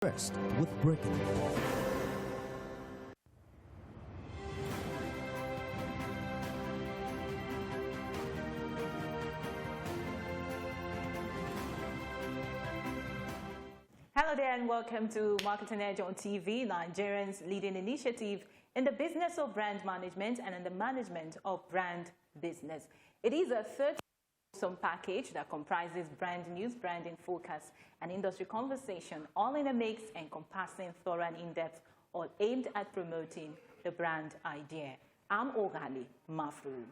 First with breaking news. Hello there and welcome to Marketing Edge on TV, Nigerians' leading initiative in the business of brand management and in the management of brand business. It is a third package that comprises brand news, branding focus, and industry conversation, all in a mix encompassing thorough and in-depth, all aimed at promoting the brand idea. I'm Ogali Mafru.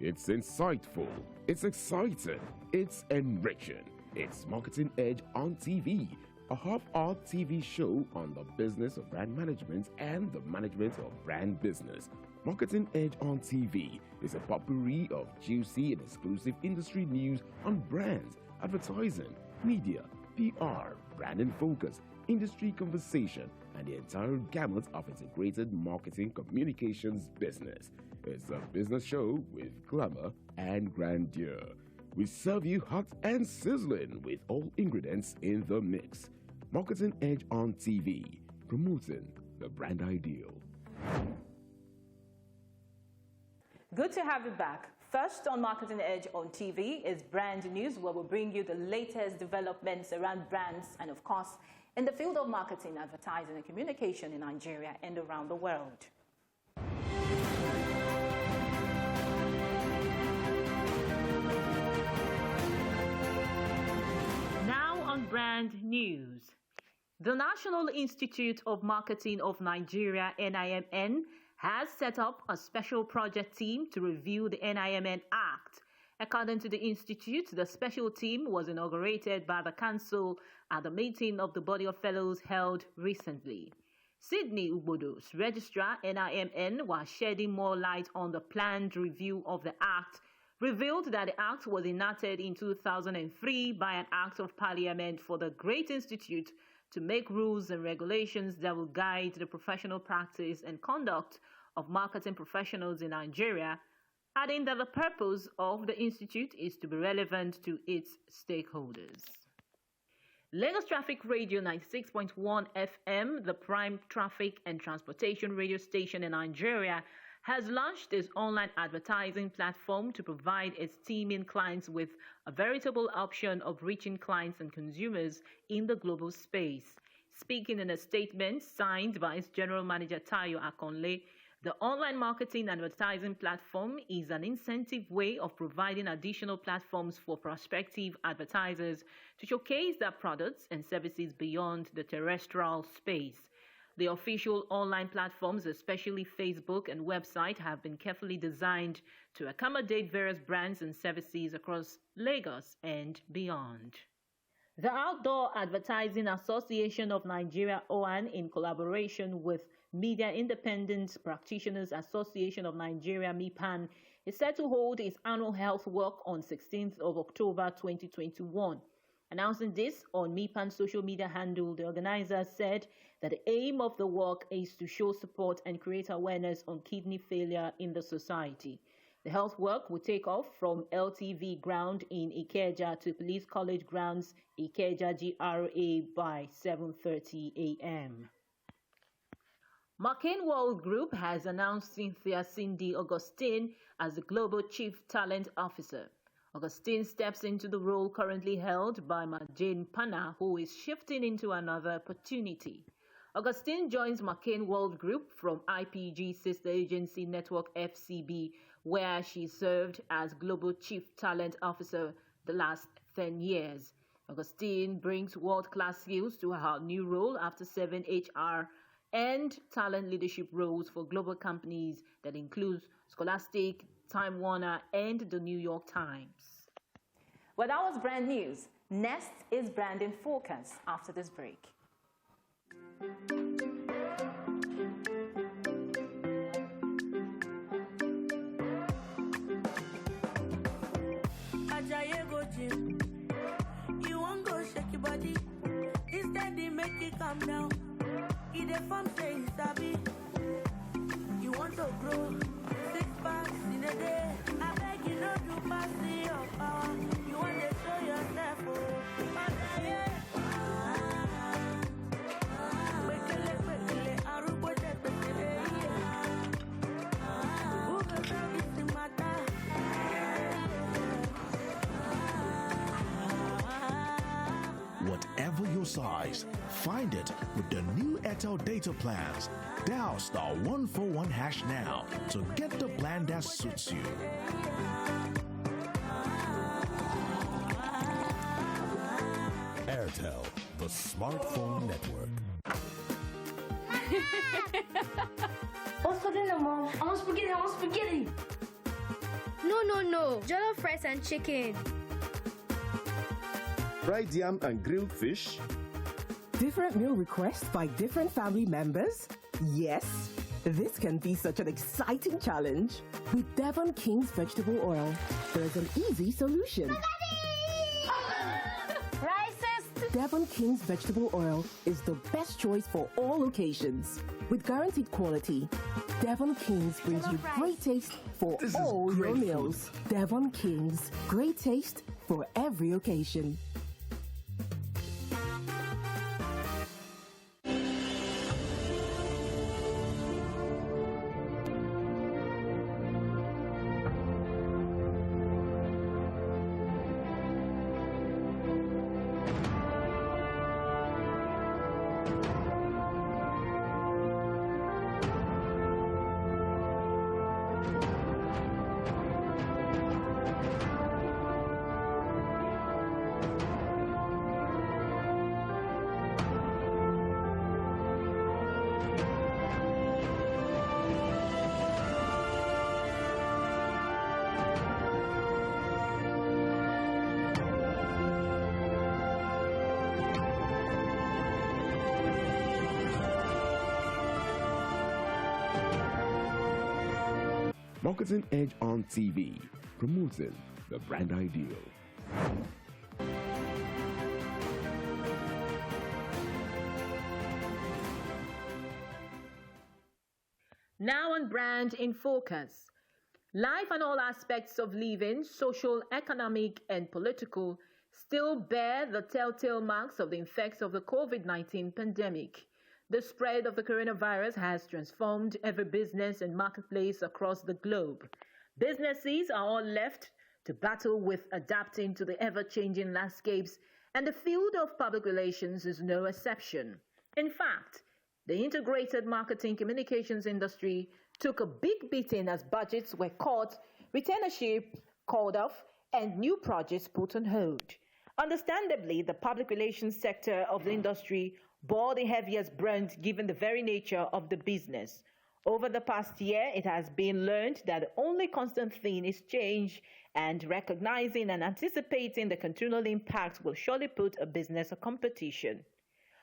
It's insightful, it's exciting, it's enriching. It's Marketing Edge on TV, a half-hour TV show on the business of brand management and the management of brand business. Marketing Edge on TV is a potpourri of juicy and exclusive industry news on brands, advertising, media, PR, brand and focus, industry conversation, and the entire gamut of integrated marketing communications business. It's a business show with glamour and grandeur. We serve you hot and sizzling with all ingredients in the mix. Marketing Edge on TV, promoting the brand ideal. Good to have you back. First on Marketing Edge on TV is brand news, where we'll bring you the latest developments around brands and, of course, in the field of marketing, advertising, and communication in Nigeria and around the world. Brand news. The National Institute of Marketing of Nigeria, NIMN, has set up a special project team to review the NIMN Act. According to the Institute, the special team was inaugurated by the Council at the meeting of the Body of Fellows held recently. Sydney Ubodos, Registrar, NIMN, while shedding more light on the planned review of the Act, revealed that the Act was enacted in 2003 by an Act of Parliament for the Great Institute to make rules and regulations that will guide the professional practice and conduct of marketing professionals in Nigeria, adding that the purpose of the Institute is to be relevant to its stakeholders. Lagos Traffic Radio 96.1 FM, the prime traffic and transportation radio station in Nigeria, has launched its online advertising platform to provide its teeming clients with a veritable option of reaching clients and consumers in the global space. Speaking in a statement signed by its general manager Tayo Akonle, the online marketing advertising platform is an incentive way of providing additional platforms for prospective advertisers to showcase their products and services beyond the terrestrial space. The official online platforms, especially Facebook and website, have been carefully designed to accommodate various brands and services across Lagos and beyond. The Outdoor Advertising Association of Nigeria, OAN, in collaboration with Media Independent Practitioners Association of Nigeria, MIPAN, is set to hold its annual health walk on 16th of October 2021. Announcing this on MIPAN's social media handle, the organizers said that the aim of the walk is to show support and create awareness on kidney failure in the society. The health walk will take off from LTV ground in Ikeja to Police College grounds, Ikeja GRA, by 7:30 a.m. McCain World Group has announced Cynthia Cindy Augustine as the Global Chief Talent Officer. Augustine steps into the role currently held by Majane Pana, who is shifting into another opportunity. Augustine joins McCain World Group from IPG sister agency Network FCB, where she served as Global Chief Talent Officer the last 10 years. Augustine brings world-class skills to her new role after 7 HR and talent leadership roles for global companies that include Scholastic, Time Warner, and the New York Times. Well, that was brand news. Next is branding focus after this break. You won't go shake your body. Instead, they make it calm down. It a form say you sabi. You want to grow 6 packs in a day. I beg you not to pass your power. You want to show yourself, oh. size. Find it with the new Airtel data plans. Dial *141# now to get the plan that suits you. Airtel, the smartphone network. What's for dinner, Mom? I want spaghetti, I want spaghetti. No. Jollof rice and chicken. Fried yam and grilled fish. Different meal requests by different family members? Yes. This can be such an exciting challenge. With Devon King's vegetable oil, there's an easy solution. Racist! Devon King's vegetable oil is the best choice for all occasions. With guaranteed quality, Devon King's brings you great taste for all your meals. Devon King's, great taste for every occasion. Marketing Edge on TV, promoting the brand ideal. Now on Brand in Focus. Life and all aspects of living, social, economic, and political, still bear the telltale marks of the effects of the COVID-19 pandemic. The spread of the coronavirus has transformed every business and marketplace across the globe. Businesses are all left to battle with adapting to the ever-changing landscapes, and the field of public relations is no exception. In fact, the integrated marketing communications industry took a big beating as budgets were cut, retainership called off, and new projects put on hold. Understandably, the public relations sector of the industry bore the heaviest brunt given the very nature of the business. Over the past year, it has been learned that the only constant thing is change, and recognizing and anticipating the continual impact will surely put a business on competition.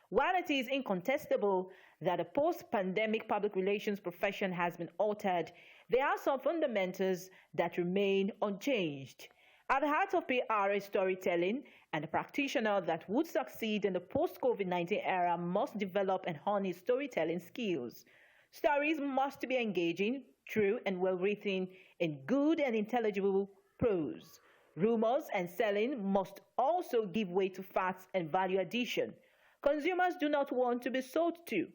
While it is incontestable that the post-pandemic public relations profession has been altered, there are some fundamentals that remain unchanged. At the heart of PR is storytelling, and the practitioner that would succeed in the post-COVID-19 era must develop and hone his storytelling skills. Stories must be engaging, true, and well-written in good and intelligible prose. Rumors and selling must also give way to facts and value addition. Consumers do not want to be sold to.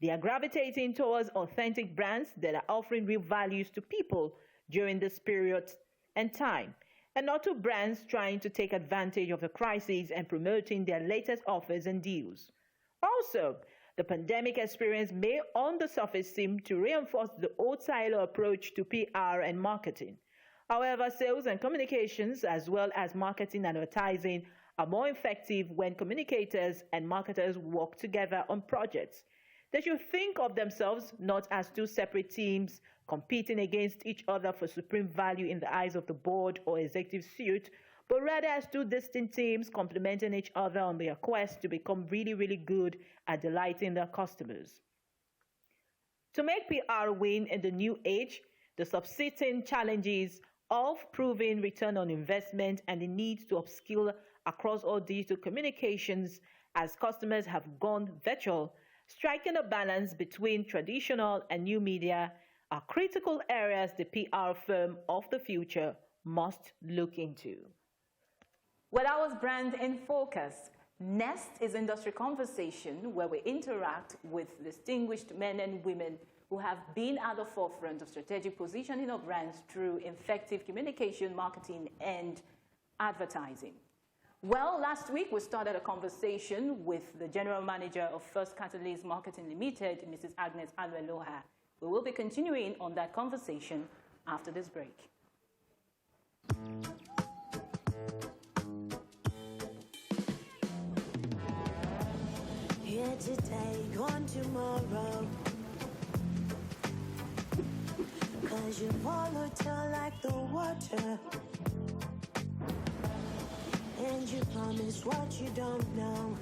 They are gravitating towards authentic brands that are offering real values to people during this period and time, and not to brands trying to take advantage of the crisis and promoting their latest offers and deals. Also, the pandemic experience may on the surface seem to reinforce the old silo approach to PR and marketing. However, sales and communications, as well as marketing and advertising, are more effective when communicators and marketers work together on projects. They should think of themselves not as two separate teams competing against each other for supreme value in the eyes of the board or executive suite, but rather as two distinct teams complementing each other on their quest to become really, really good at delighting their customers. To make PR win in the new age, the subsisting challenges of proving return on investment and the need to upskill across all digital communications as customers have gone virtual, striking a balance between traditional and new media are critical areas the PR firm of the future must look into. Well, that was Brand in Focus. Next is Industry Conversation, where we interact with distinguished men and women who have been at the forefront of strategic positioning of brands through effective communication, marketing, and advertising. Well, last week we started a conversation with the General Manager of First Katalyst Marketing Limited, Mrs. AGNES AILUELOHIA. We will be continuing on that conversation after this break. Here today, gone tomorrow. 'Cause you volatile like the water. And you promise what you don't know.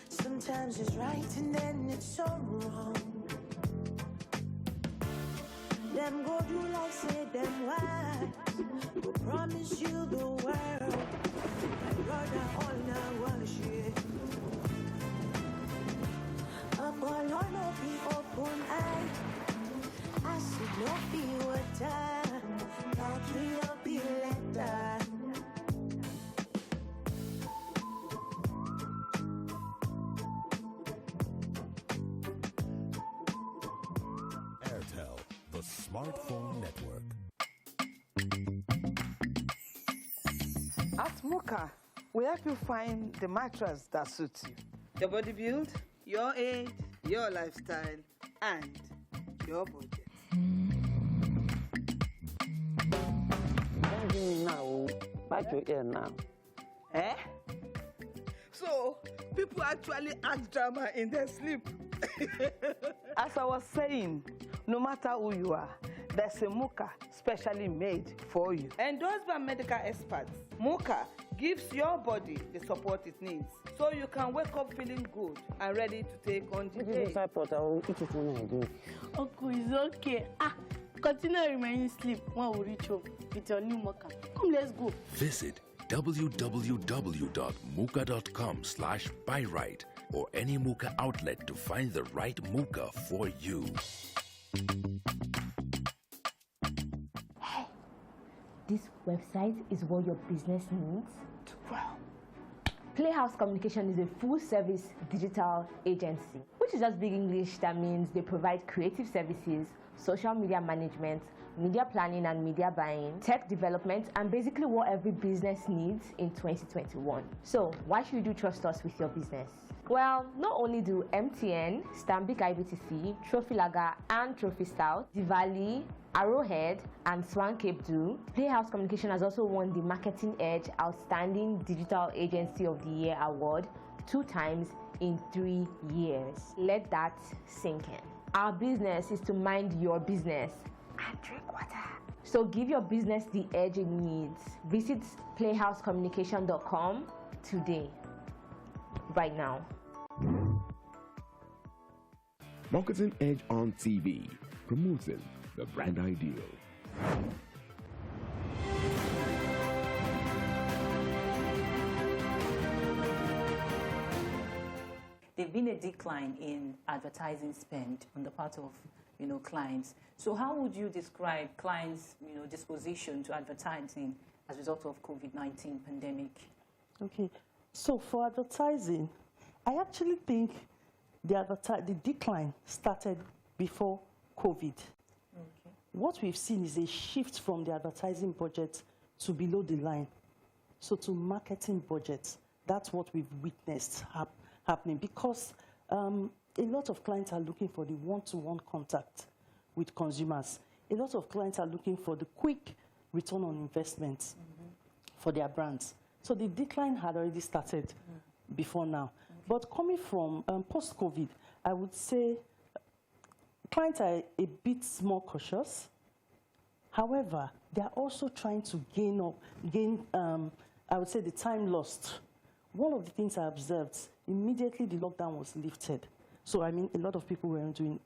Sometimes it's right and then it's so wrong. Them go do like say them wise. Will promise you the world. My brother all now wash it. I'm all on be open eye. I said no be water. Not real be letter. Airtel, the smartphone network. At Muka, we help you find the mattress that suits you. Your body build, your age, your lifestyle, and your budget. Don't give me now. Back your ear now. Eh? So, people actually act drama in their sleep. As I was saying, no matter who you are, there's a Muka specially made for you. Endorsed by medical experts, Muka gives your body the support it needs so you can wake up feeling good and ready to take on the day. I will eat it when I do. Uncle, it's okay. Continue remaining asleep when we reach home with your new Muka. Come, let's go. Visit www.muka.com/buyrite or any Muka outlet to find the right Muka for you. Hey, this website is what your business needs. Wow. Playhouse Communication is a full-service digital agency, which is just big English that means they provide creative services, social media management, media planning and media buying, tech development, and basically what every business needs in 2021. So why should you trust us with your business? Well, not only do MTN, Stanbic IBTC, Trophy Lager and Trophy Stout, Diwali, Arrowhead, and Swan Cape do, Playhouse Communication has also won the Marketing Edge Outstanding Digital Agency of the Year award 2 times in 3 years. Let that sink in. Our business is to mind your business and drink water. So give your business the edge it needs. Visit playhousecommunication.com today, right now. Marketing Edge on TV, promoting the brand ideal. There's been a decline in advertising spend on the part of, clients. So how would you describe clients, disposition to advertising as a result of COVID-19 pandemic? Okay, so for advertising, I actually think the decline started before COVID. Okay. What we've seen is a shift from the advertising budget to below the line, so to marketing budgets. That's what we've witnessed happening because a lot of clients are looking for the one-to-one contact with consumers. A lot of clients are looking for the quick return on investment for their brands. So the decline had already started before now. Okay. But coming from post-COVID, I would say clients are a bit more cautious. However, they are also trying to gain, I would say, the time lost. One of the things I observed, immediately the lockdown was lifted. So, a lot of people were doing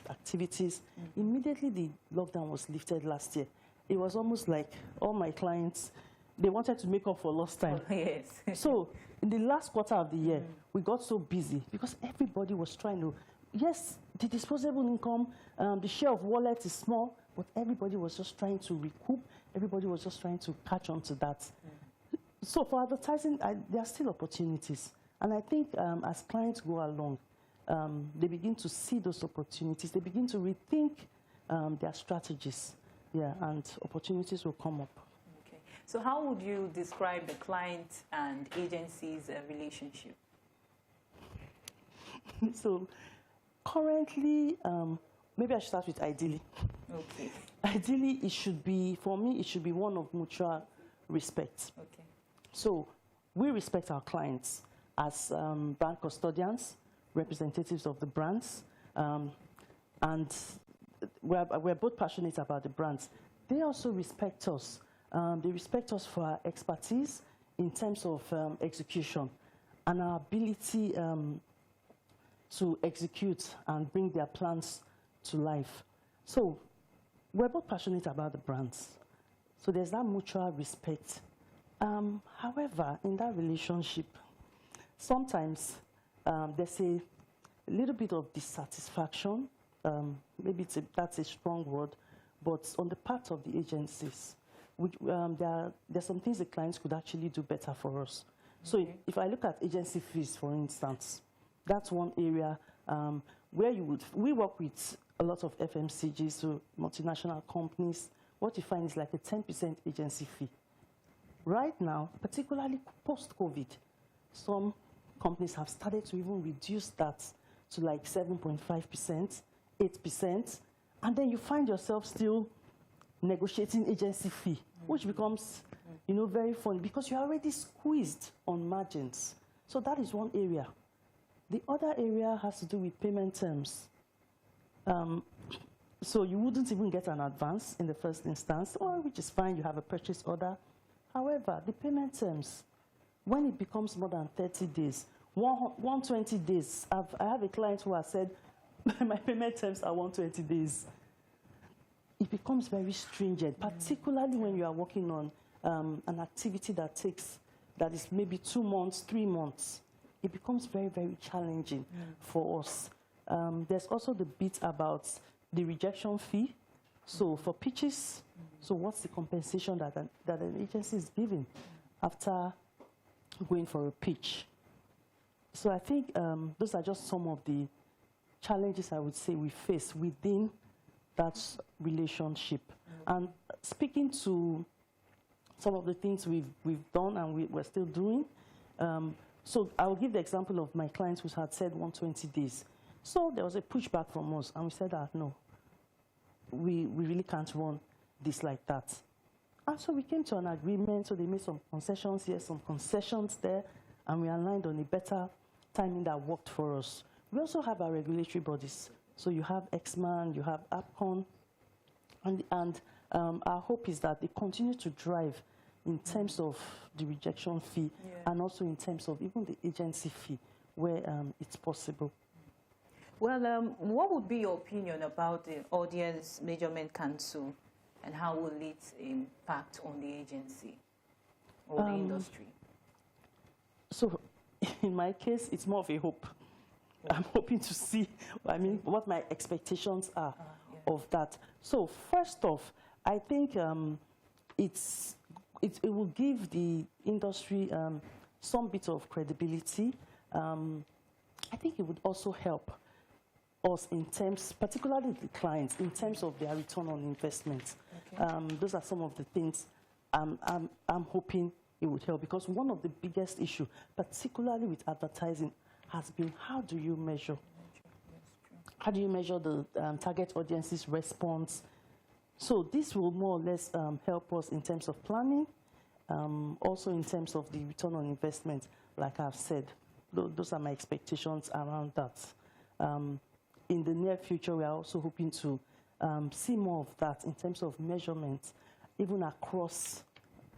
activities. Immediately the lockdown was lifted last year. It was almost like all my clients, they wanted to make up for lost time. Oh, yes. So in the last quarter of the year, we got so busy because everybody was trying to, yes, the disposable income, the share of wallet is small, but everybody was just trying to recoup. Everybody was just trying to catch on to that. So for advertising, there are still opportunities. And I think as clients go along, they begin to see those opportunities. They begin to rethink their strategies. Yeah, and opportunities will come up. Okay. So how would you describe the client and agency's relationship? So currently, maybe I should start with ideally. Okay. Ideally, it should be, for me, it should be one of mutual respect. Okay. So we respect our clients as brand custodians, representatives of the brands, and we're both passionate about the brands. They also respect us. They respect us for our expertise in terms of execution and our ability to execute and bring their plans to life. So we're both passionate about the brands. So there's that mutual respect. However, in that relationship, sometimes there's a little bit of dissatisfaction. Maybe that's a strong word, but on the part of the agencies, there's some things the clients could actually do better for us. So if I look at agency fees, for instance, that's one area where we work with a lot of FMCGs, so multinational companies. What you find is like a 10% agency fee. Right now, particularly post-COVID, some companies have started to even reduce that to like 7.5%, 8%, and then you find yourself still negotiating agency fee, which becomes, very funny because you're already squeezed on margins. So that is one area. The other area has to do with payment terms. So you wouldn't even get an advance in the first instance, which is fine, you have a purchase order. However, the payment terms, when it becomes more than 30 days, 120 days, I have a client who has said, my payment terms are 120 days. It becomes very stringent, particularly when you are working on an activity that is maybe 2 months, 3 months. It becomes very, very challenging for us. There's also the bit about the rejection fee. So for pitches, so what's the compensation that an agency is giving after going for a pitch? So I think those are just some of the challenges I would say we face within that relationship. And speaking to some of the things we've done and we're still doing, so I'll give the example of my clients who had said 120 days. So there was a pushback from us, and we said that, no, we really can't run this like that. And so we came to an agreement, so they made some concessions here, some concessions there, and we aligned on a better timing that worked for us. We also have our regulatory bodies. So you have XMAN, you have APCON, and our hope is that they continue to drive in terms of the rejection fee and also in terms of even the agency fee where it's possible. Well, what would be your opinion about the Audience Measurement Council and how will it impact on the agency or the industry? So in my case, it's more of a hope. I'm hoping to see, what my expectations are of that. So first off, I think it will give the industry some bit of credibility. I think it would also help us in terms, particularly the clients, in terms of their return on investment. Okay. Those are some of the things I'm hoping it would help, because one of the biggest issues, particularly with advertising, has been how do you measure? How do you measure the target audience's response? So this will more or less help us in terms of planning, also in terms of the return on investment, like I've said. Those are my expectations around that. In the near future, we are also hoping to see more of that in terms of measurement, even across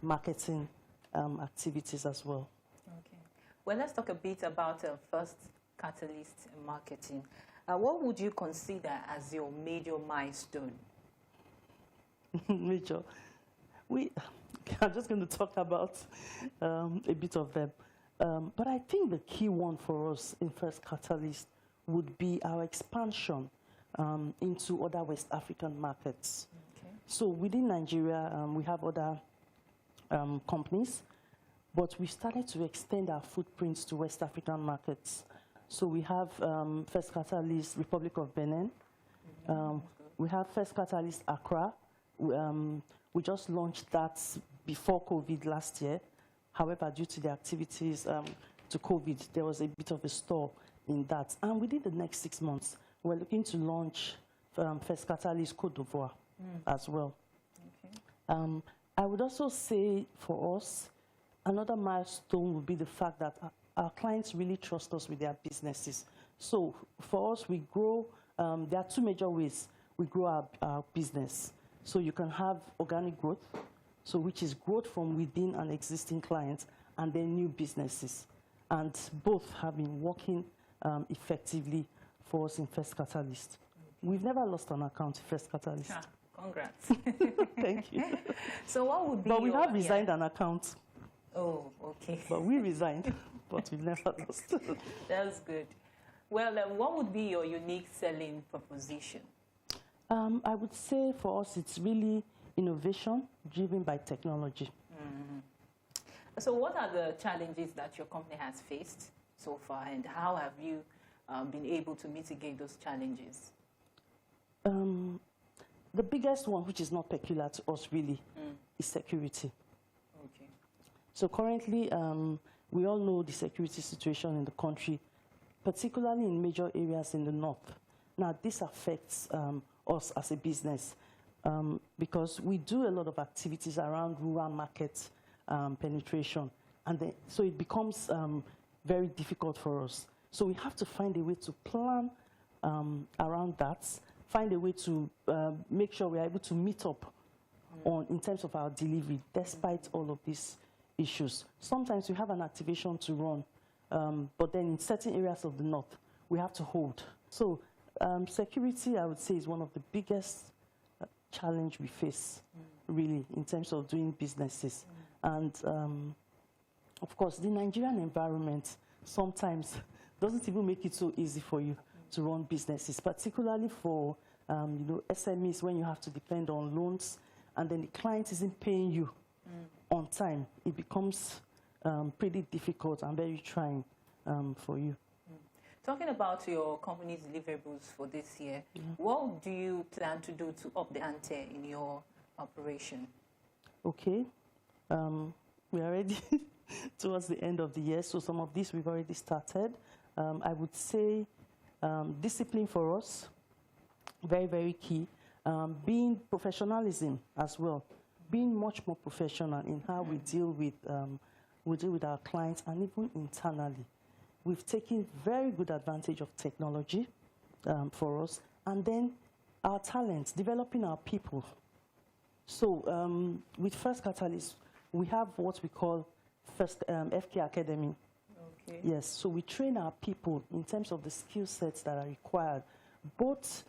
marketing activities as well. Okay. Well, let's talk a bit about first Katalyst marketing. What would you consider as your major milestone? Major. I'm just going to talk about a bit of them. But I think the key one for us in first Katalyst would be our expansion into other West African markets. Okay. So within Nigeria, we have other companies, but we started to extend our footprints to West African markets. So we have First Katalyst, Republic of Benin. We have First Katalyst, Accra. We just launched that before COVID last year. However, due to the activities to COVID, there was a bit of a stall in that. And within the next 6 months, we're looking to launch first Katalyst Côte d'Ivoire as well. Okay. I would also say for us, another milestone would be the fact that our clients really trust us with their businesses. So for us, we grow, there are two major ways we grow our business. So you can have organic growth, so which is growth from within an existing client, and then new businesses. And both have been working effectively for us in First Katalyst. We've never lost an account in First Katalyst. Ah, congrats. Thank you. So what would be But we have resigned an account. Oh, okay. But we resigned, but we've never lost. That's good. Well, what would be your unique selling proposition? I would say for us, it's really innovation driven by technology. So what are the challenges that your company has faced so far, and how have you been able to mitigate those challenges? The biggest one, which is not peculiar to us really, is security. Okay. So currently, we all know the security situation in the country, particularly in major areas in the north. Now, this affects us as a business because we do a lot of activities around rural market penetration, and so it becomes very difficult for us. So we have to find a way to plan around that, find a way to make sure we are able to meet up in terms of our delivery, despite all of these issues. Sometimes we have an activation to run, but then in certain areas of the north, we have to hold. So security, I would say, is one of the biggest challenge we face, really, in terms of doing businesses. And of course, the Nigerian environment sometimes doesn't even make it so easy for you to run businesses, particularly for SMEs, when you have to depend on loans and then the client isn't paying you on time. It becomes pretty difficult and very trying for you. Talking about your company's deliverables for this year, what do you plan to do to up the ante in your operation? Okay. We're already towards the end of the year, so some of this we've already started. I would say discipline for us, very, very key. Being professionalism as well, being much more professional in how we deal with our clients and even internally. We've taken very good advantage of technology for us, and then our talents, developing our people. So with First Katalyst, we have what we call First FK Academy. Okay. Yes, so we train our people in terms of the skill sets that are required, both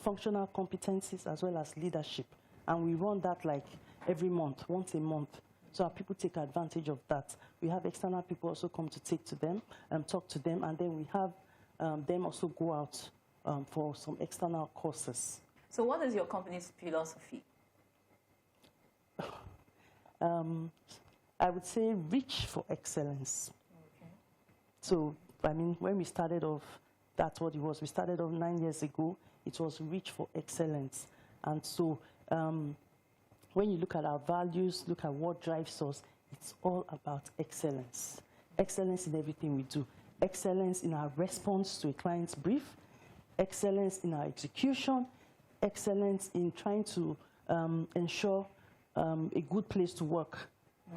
functional competencies as well as leadership. And we run that like every month, once a month. So our people take advantage of that. We have external people also come to talk to them, and then we have them also go out for some external courses. So what is your company's philosophy? I would say reach for excellence. Okay. So, I mean, when we started off, that's what it was. We started off 9 years ago. It was reach for excellence. And so when you look at our values, look at what drives us, it's all about excellence. Excellence in everything we do. Excellence in our response to a client's brief. Excellence in our execution. Excellence in trying to ensure a good place to work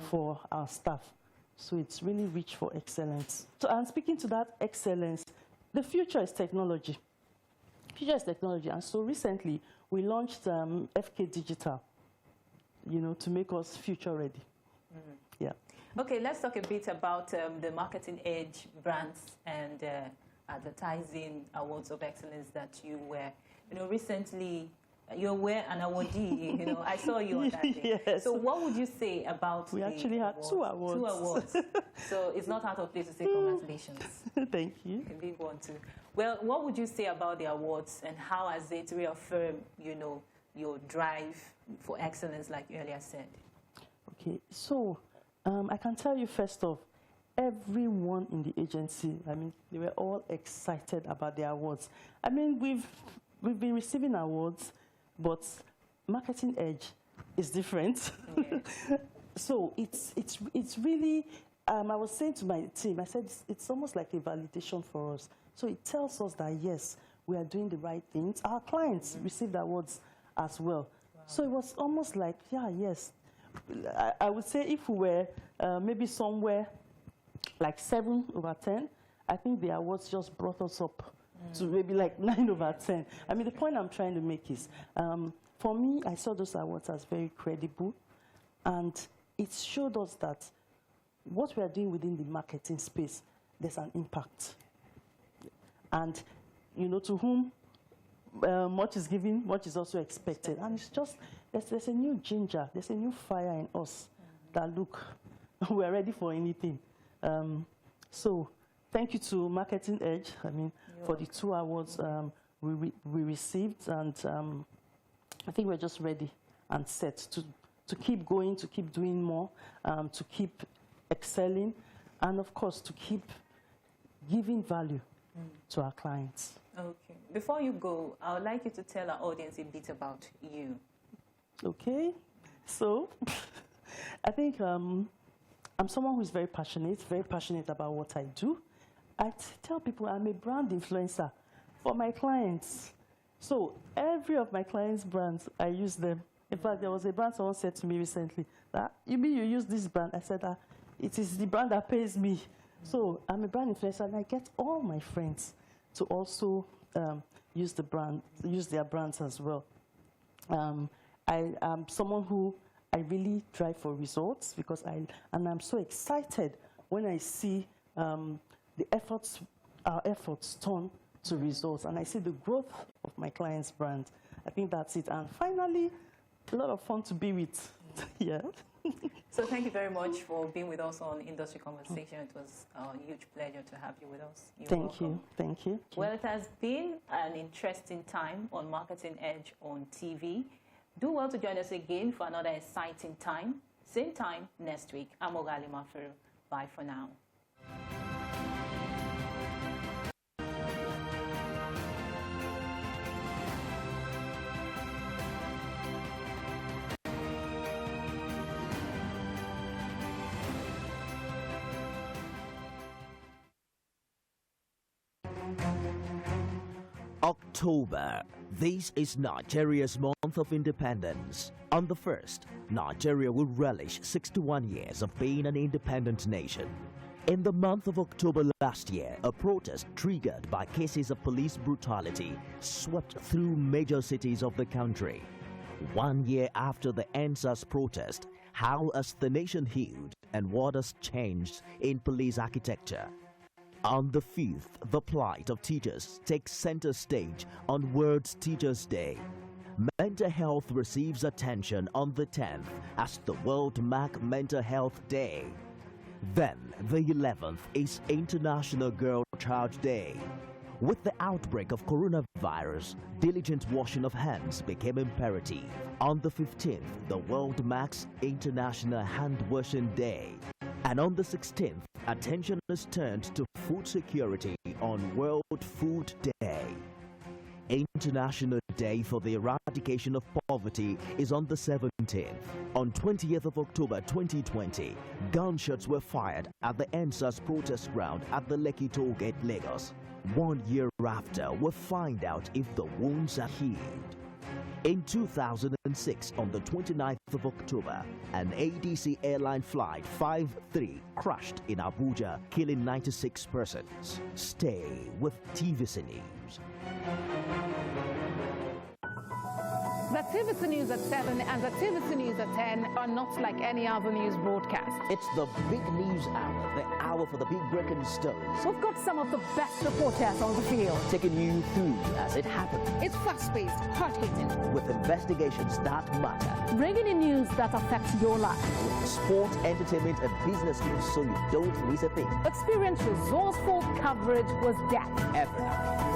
for our staff. So it's really reach for excellence. So, and speaking to that excellence, the future is technology. Future is technology. And so recently, we launched FK Digital, to make us future ready. Yeah. Okay, let's talk a bit about the Marketing Edge Brands and Advertising Awards of Excellence that you were, recently. You were an awardee, I saw you on that day. Yes. So what would you say about We actually had awards? 2 awards. 2 awards. So it's not out of place to say congratulations. Thank you. A big one too. Well, what would you say about the awards, and how has it reaffirmed, your drive for excellence, like you earlier said? Okay, so I can tell you first off, everyone in the agency, they were all excited about the awards. We've been receiving awards, but Marketing Edge is different. So it's really, I was saying to my team, I said, it's almost like a validation for us. So it tells us that, yes, we are doing the right things. Our clients received awards as well. Wow. So it was almost like, yeah, yes. I would say if we were maybe somewhere like 7 over 10, I think the awards just brought us up to maybe like 9 over 10. I mean, the point I'm trying to make is, for me, I saw those awards as very credible, and it showed us that what we are doing within the marketing space, there's an impact. And, you know, to whom much is given, much is also expected. And it's just, there's a new ginger, there's a new fire in us that, look, we're ready for anything. So thank you to Marketing Edge, I mean, for the 2 awards we received. And I think we're just ready and set to keep going, to keep doing more, to keep excelling, and of course, to keep giving value to our clients. Okay. Before you go, I would like you to tell our audience a bit about you. Okay. So, I think I'm someone who's very passionate about what I do. I tell people I'm a brand influencer for my clients. So, every of my clients' brands, I use them. In fact, there was a brand someone said to me recently, that, you mean you use this brand? I said, it is the brand that pays me. So I'm a brand influencer, and I get all my friends to also use their brands as well. I am someone who I really drive for results, because I'm so excited when I see our efforts turn to results, and I see the growth of my client's brand. I think that's it. And finally, a lot of fun to be with. Yeah. So thank you very much for being with us on Industry Conversation. It was a huge pleasure to have you with us. Thank you. Thank you. Well, it has been an interesting time on Marketing Edge on TV. Do well to join us again for another exciting time. Same time next week. I'm Ogali Mafiru. Bye for now. October. This is Nigeria's month of independence. On the 1st, Nigeria will relish 61 years of being an independent nation. In the month of October last year, a protest triggered by cases of police brutality swept through major cities of the country. 1 year after the EndSARS protest, how has the nation healed and what has changed in police architecture? On the 5th, the plight of teachers takes center stage on World Teachers' Day. Mental health receives attention on the 10th as the world marks Mental Health Day. Then, the 11th is International Girl Child Day. With the outbreak of coronavirus, diligent washing of hands became imperative. On the 15th, the world marks International Hand Washing Day. And on the 16th, attention is turned to food security on World Food Day. International Day for the Eradication of Poverty is on the 17th. On 20th of October 2020, gunshots were fired at the EndSARS protest ground at the Lekki Toll Gate, Lagos. 1 year after, we'll find out if the wounds are healed. In 2006, on the 29th of October, an ADC airline flight 53 crashed in Abuja, killing 96 persons. Stay with TVC News. The TVC News at 7 and the TVC News at 10 are not like any other news broadcast. It's the big news hour, the hour for the big breaking stories. We've got some of the best reporters on the field, taking you through as it happens. It's fast-paced, hard-hitting, with investigations that matter. bringing in news that affects your life. With sport, entertainment, and business news, so you don't miss a thing. Experience resourceful coverage with depth every night.